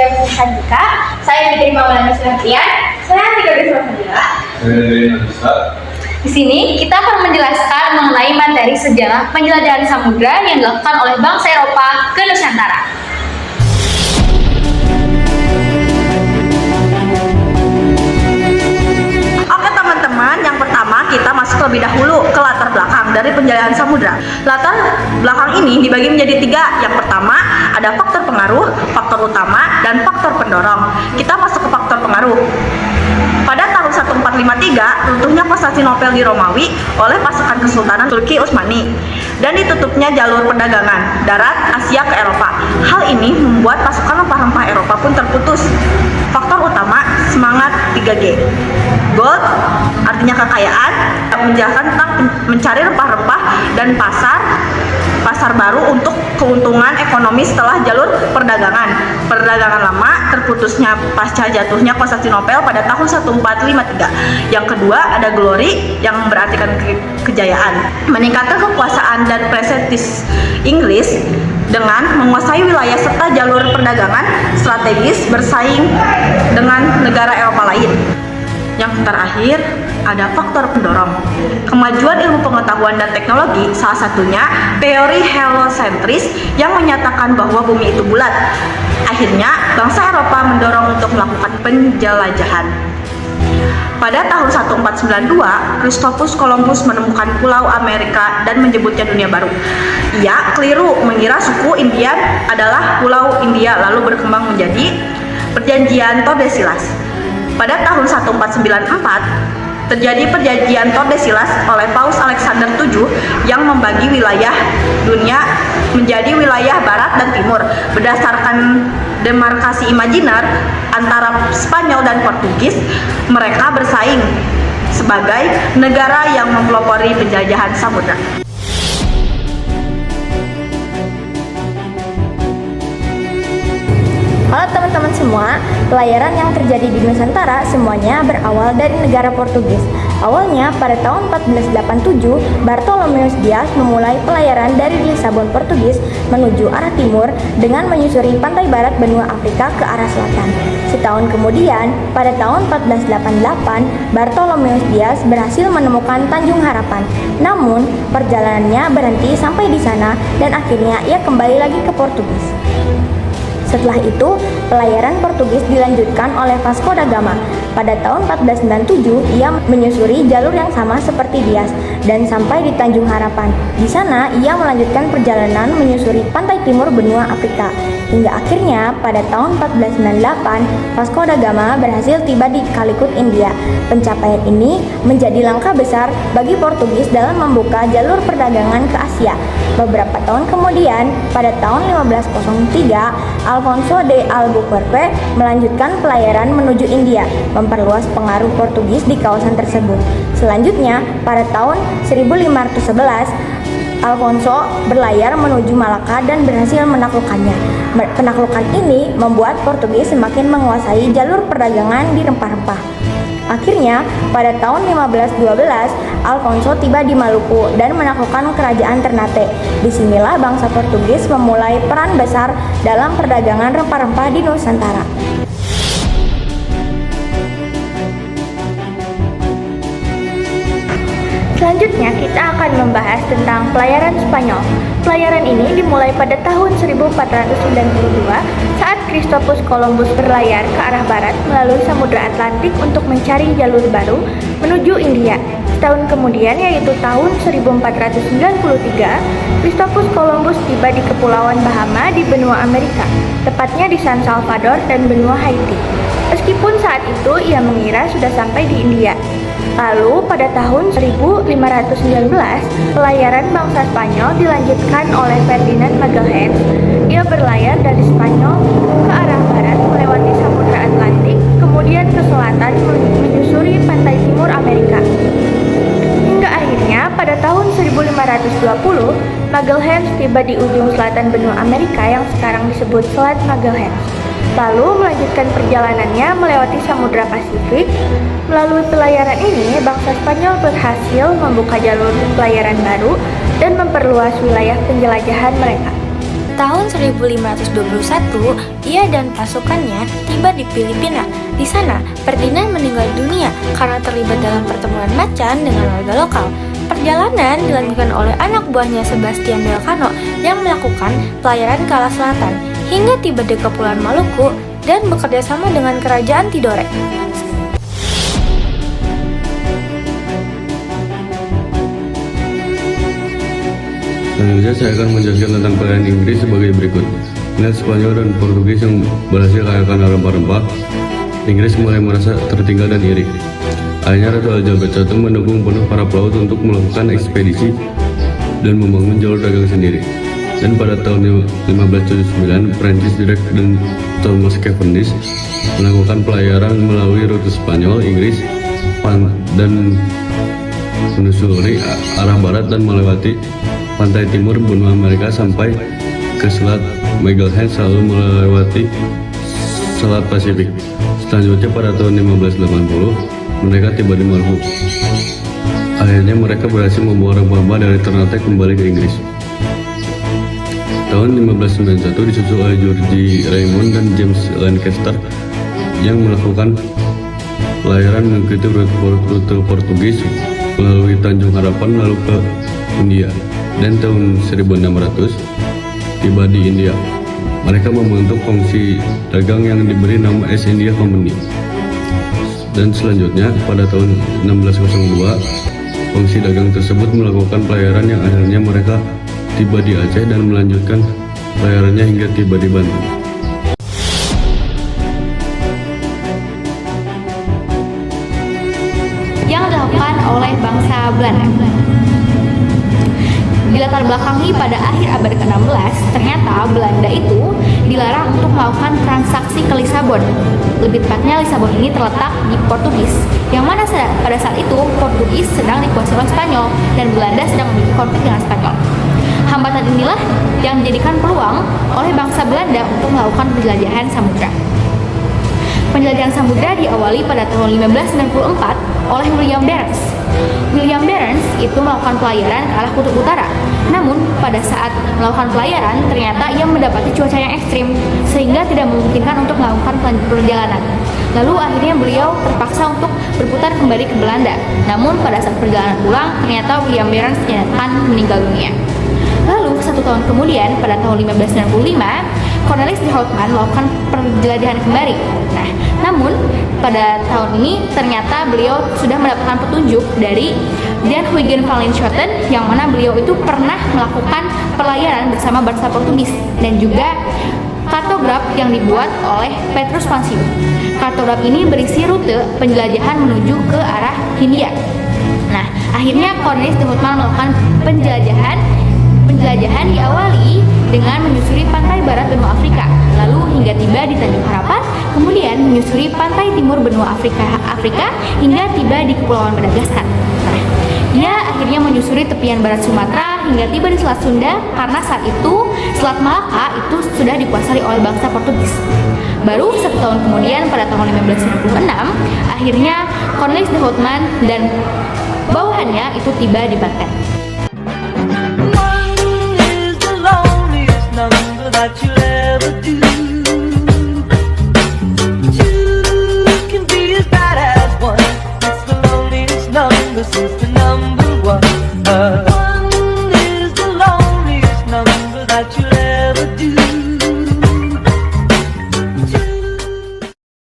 yang Handika. Saya diterima oleh Mas Fian. Saya Handika Deswandila. Di sini kita akan menjelaskan mengenai materi sejarah penjelajahan samudra yang dilakukan oleh bangsa Eropa ke Nusantara. Oke teman-teman, yang pertama kita masuk lebih dahulu ke latar belakang dari penjelajahan samudra. Latar belakang ini dibagi menjadi 3. Yang pertama ada faktor pengaruh, faktor utama, dan faktor pendorong. Kita masuk ke faktor pengaruh. Pada tahun 1453, runtuhnya Konstantinopel di Romawi oleh pasukan Kesultanan Turki Utsmani dan ditutupnya jalur perdagangan darat Asia ke Eropa. Hal ini membuat pasukan rempah-rempah Eropa pun terputus. Faktor utama semangat 3G. Gold artinya kekayaan, menjelaskan tentang mencari rempah-rempah dan pasar baru untuk keuntungan ekonomi setelah jalur perdagangan. Perdagangan lama terputusnya pasca jatuhnya Konstantinopel pada tahun 1453. Yang kedua ada glory yang berartikan kejayaan. Meningkatkan kekuasaan dan prestis Inggris dengan menguasai wilayah serta jalur perdagangan strategis bersaing dengan negara Eropa lain. Yang terakhir ada faktor pendorong. Kemajuan ilmu pengetahuan dan teknologi, salah satunya teori heliocentris yang menyatakan bahwa bumi itu bulat. Akhirnya bangsa Eropa mendorong untuk melakukan penjelajahan. Pada tahun 1492, Christopher Columbus menemukan pulau Amerika dan menyebutnya dunia baru. Ia keliru mengira suku Indian adalah pulau India, lalu berkembang menjadi Perjanjian Tordesillas. Pada tahun 1494, terjadi Perjanjian Tordesillas oleh Paus Alexander VII yang membagi wilayah dunia menjadi wilayah barat dan timur berdasarkan demarkasi imajiner antara Spanyol dan Portugis. Mereka bersaing sebagai negara yang mempelopori penjajahan samudra. Halo teman-teman semua, pelayaran yang terjadi di Nusantara semuanya berawal dari negara Portugis. Awalnya pada tahun 1487, Bartolomeus Dias memulai pelayaran dari Lisabon, Portugis menuju arah timur dengan menyusuri pantai barat benua Afrika ke arah selatan. Setahun kemudian, pada tahun 1488, Bartolomeus Dias berhasil menemukan Tanjung Harapan. Namun, perjalanannya berhenti sampai di sana dan akhirnya ia kembali lagi ke Portugis. Setelah itu, pelayaran Portugis dilanjutkan oleh Vasco da Gama. Pada tahun 1497, ia menyusuri jalur yang sama seperti Dias dan sampai di Tanjung Harapan. Di sana, ia melanjutkan perjalanan menyusuri pantai timur benua Afrika. Hingga akhirnya, pada tahun 1498, Vasco da Gama berhasil tiba di Calicut, India. Pencapaian ini menjadi langkah besar bagi Portugis dalam membuka jalur perdagangan ke Asia. Beberapa tahun kemudian, pada tahun 1503, Alfonso de Albuquerque melanjutkan pelayaran menuju India, memperluas pengaruh Portugis di kawasan tersebut. Selanjutnya, pada tahun 1511, Alfonso berlayar menuju Malaka dan berhasil menaklukkannya. Penaklukan ini membuat Portugis semakin menguasai jalur perdagangan di rempah-rempah. Akhirnya, pada tahun 1512, Alfonso tiba di Maluku dan menaklukkan kerajaan Ternate. Disinilah bangsa Portugis memulai peran besar dalam perdagangan rempah-rempah di Nusantara. Selanjutnya kita akan membahas tentang pelayaran Spanyol. Pelayaran ini dimulai pada tahun 1492 saat Christopher Columbus berlayar ke arah barat melalui Samudra Atlantik untuk mencari jalur baru menuju India. Setahun kemudian, yaitu tahun 1493, Christopher Columbus tiba di Kepulauan Bahama di benua Amerika, tepatnya di San Salvador dan benua Haiti. Meskipun saat itu ia mengira sudah sampai di India. Lalu pada tahun 1519, pelayaran bangsa Spanyol dilanjutkan oleh Ferdinand Magellan. Ia berlayar dari Spanyol ke arah barat melewati Samudra Atlantik, kemudian ke selatan menyusuri pantai timur Amerika. Hingga akhirnya pada tahun 1520, Magellan tiba di ujung selatan benua Amerika yang sekarang disebut Selat Magellan. Lalu melanjutkan perjalanannya melewati Samudra Pasifik. Melalui pelayaran ini, bangsa Spanyol berhasil membuka jalur pelayaran baru dan memperluas wilayah penjelajahan mereka. tahun 1521, ia dan pasukannya tiba di Filipina. Di sana, Ferdinand meninggal dunia karena terlibat dalam pertemuan macan dengan warga lokal. Perjalanan dilanjutkan oleh anak buahnya Sebastian Elcano yang melakukan pelayaran ke arah selatan hingga tiba di Kepulauan Maluku dan bekerja sama dengan Kerajaan Tidore. Selanjutnya saya akan menjelaskan tentang pelayaran Inggris sebagai berikut. Melihat Spanyol dan Portugis yang berhasil kayakan rempah-rempah, Inggris mulai merasa tertinggal dan iri. Akhirnya Ratu Elizabeth I mendukung penuh para pelaut untuk melakukan ekspedisi dan membangun jalur dagang sendiri. Dan pada tahun 1579, Prancis Drake dan Thomas Cavendish melakukan pelayaran melalui rute Spanyol, Inggris, dan menyusuri arah barat dan melewati pantai timur benua Amerika sampai ke Selat Magellan, selalu melewati Selat Pasifik. Selanjutnya pada tahun 1580, mereka tiba di Maluku. Akhirnya mereka berhasil membawa rempah-rempah dari Ternate kembali ke Inggris. Tahun 1591 disusul oleh George Raymond dan James Lancaster yang melakukan pelayaran mengikuti rute Portugis melalui Tanjung Harapan lalu ke India. Dan tahun 1600 tiba di India. Mereka membentuk kongsi dagang yang diberi nama East India Company. Dan selanjutnya pada tahun 1602 kongsi dagang tersebut melakukan pelayaran yang akhirnya mereka tiba di Aceh dan melanjutkan pelayarannya hingga tiba di Banten. Yang dilakukan oleh bangsa Belanda. Dilatar belakangi pada akhir abad ke-16, ternyata Belanda itu dilarang untuk melakukan transaksi ke Lisabon. Lebih tepatnya, Lisabon ini terletak di Portugis, yang mana pada saat itu Portugis sedang dikuasai oleh Spanyol dan Belanda sedang memiliki konflik dengan Spanyol. Hambatan inilah yang dijadikan peluang oleh bangsa Belanda untuk melakukan penjelajahan samudra. Penjelajahan samudra diawali pada tahun 1594 oleh William Barents. William Barents itu melakukan pelayaran ke arah kutub utara. Namun, pada saat melakukan pelayaran, ternyata ia mendapati cuaca yang ekstrim, sehingga tidak memungkinkan untuk melakukan perjalanan. Lalu akhirnya beliau terpaksa untuk berputar kembali ke Belanda. Namun, pada saat perjalanan pulang, ternyata William Barents dinyatakan meninggal dunia. Lalu, 1 tahun kemudian, pada tahun 1595, Cornelis de Houtman melakukan penjelajahan kembali. Nah, namun pada tahun ini ternyata beliau sudah mendapatkan petunjuk dari Jan Huygens van Linschoten, yang mana beliau itu pernah melakukan pelayaran bersama bangsa Portugis, dan juga kartograf yang dibuat oleh Petrus van Sieau. Kartograf ini berisi rute penjelajahan menuju ke arah Hindia. Nah, akhirnya Cornelis de Houtman melakukan penjelajahan diawali dengan menyusuri pantai barat benua Afrika, lalu hingga tiba di Tanjung Harapan, kemudian menyusuri pantai timur benua Afrika hingga tiba di Kepulauan Madagaskar. Nah, dia akhirnya menyusuri tepian barat Sumatera hingga tiba di Selat Sunda, karena saat itu Selat Malaka itu sudah dikuasai oleh bangsa Portugis. Baru 1 tahun kemudian pada tahun 1596, akhirnya Cornelis de Houtman dan bawahannya itu tiba di Banten. That you'll ever do. Two can be as bad as one. It's the loneliest number since the number one. One is the loneliest number that you